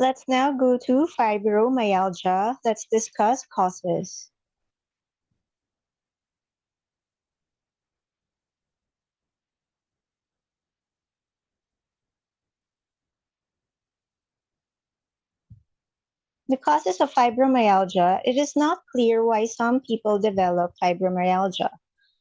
Let's now go to fibromyalgia. Let's discuss causes. The causes of fibromyalgia, it is not clear why some people develop fibromyalgia.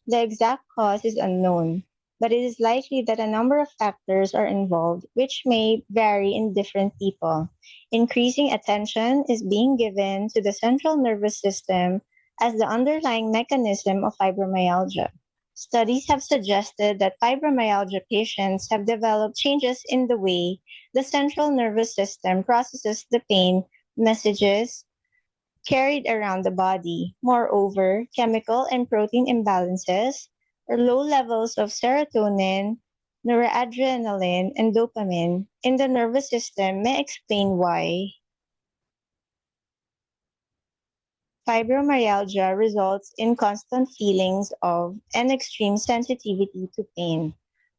The exact cause is unknown, but it is likely that a number of factors are involved, which may vary in different people. Increasing attention is being given to the central nervous system as the underlying mechanism of fibromyalgia. Studies have suggested that fibromyalgia patients have developed changes in the way the central nervous system processes the pain messages carried around the body. Moreover, chemical and protein imbalances or low levels of serotonin, noradrenaline, and dopamine in the nervous system may explain why fibromyalgia results in constant feelings of and extreme sensitivity to pain.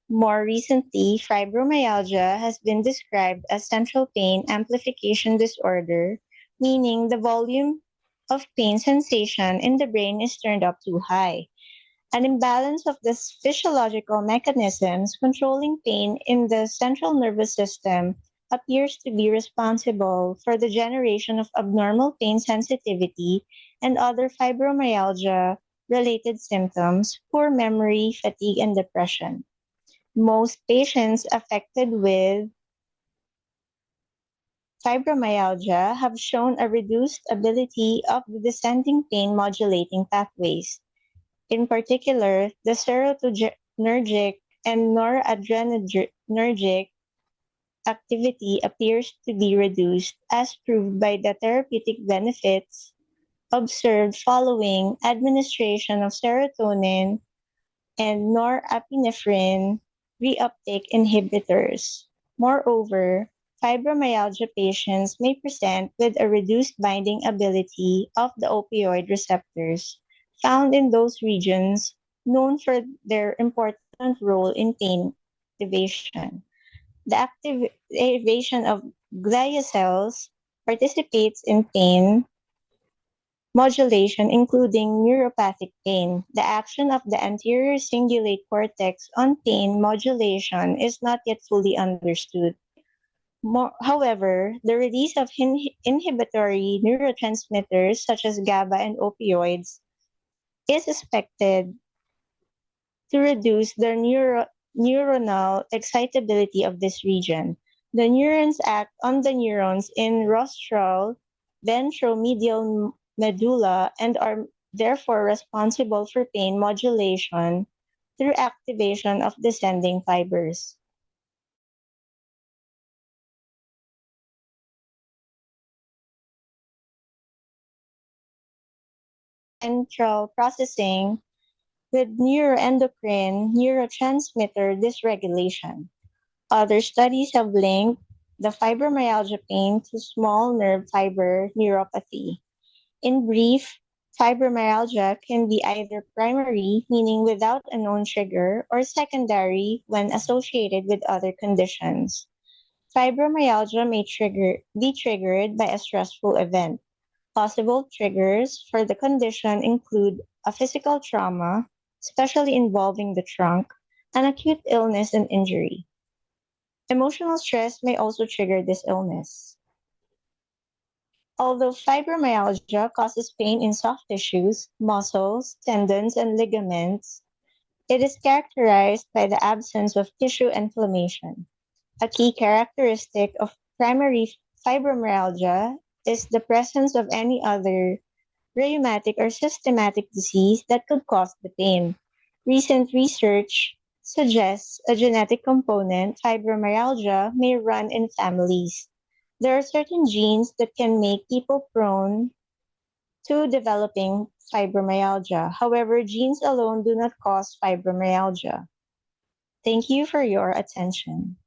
More recently, fibromyalgia has been described as central pain amplification disorder, meaning the volume of pain sensation in the brain is turned up too high. An imbalance of the physiological mechanisms controlling pain in the central nervous system appears to be responsible for the generation of abnormal pain sensitivity and other fibromyalgia related symptoms, poor memory, fatigue, and depression. Most patients affected with fibromyalgia have shown a reduced ability of the descending pain modulating pathways. In particular, the serotonergic and noradrenergic activity appears to be reduced, as proved by the therapeutic benefits observed following administration of serotonin and norepinephrine reuptake inhibitors. Moreover, fibromyalgia patients may present with a reduced binding ability of the opioid receptors found in those regions known for their important role in pain activation. The activation of glia cells participates in pain modulation, including neuropathic pain. The action of the anterior cingulate cortex on pain modulation is not yet fully understood. However, the release of inhibitory neurotransmitters such as GABA and opioids is expected to reduce the neuronal excitability of this region. The neurons act on the neurons in rostral, ventromedial medulla and are therefore responsible for pain modulation through activation of descending fibers. Central processing with neuroendocrine neurotransmitter dysregulation. Other studies have linked the fibromyalgia pain to small nerve fiber neuropathy. In brief, fibromyalgia can be either primary, meaning without a known trigger, or secondary when associated with other conditions. Fibromyalgia may be triggered by a stressful event. Possible triggers for the condition include a physical trauma, especially involving the trunk, an acute illness and injury. Emotional stress may also trigger this illness. Although fibromyalgia causes pain in soft tissues, muscles, tendons, and ligaments, it is characterized by the absence of tissue inflammation. A key characteristic of primary fibromyalgia is the presence of any other rheumatic or systematic disease that could cause the pain. Recent research suggests a genetic component, fibromyalgia, may run in families. There are certain genes that can make people prone to developing fibromyalgia. However, genes alone do not cause fibromyalgia. Thank you for your attention.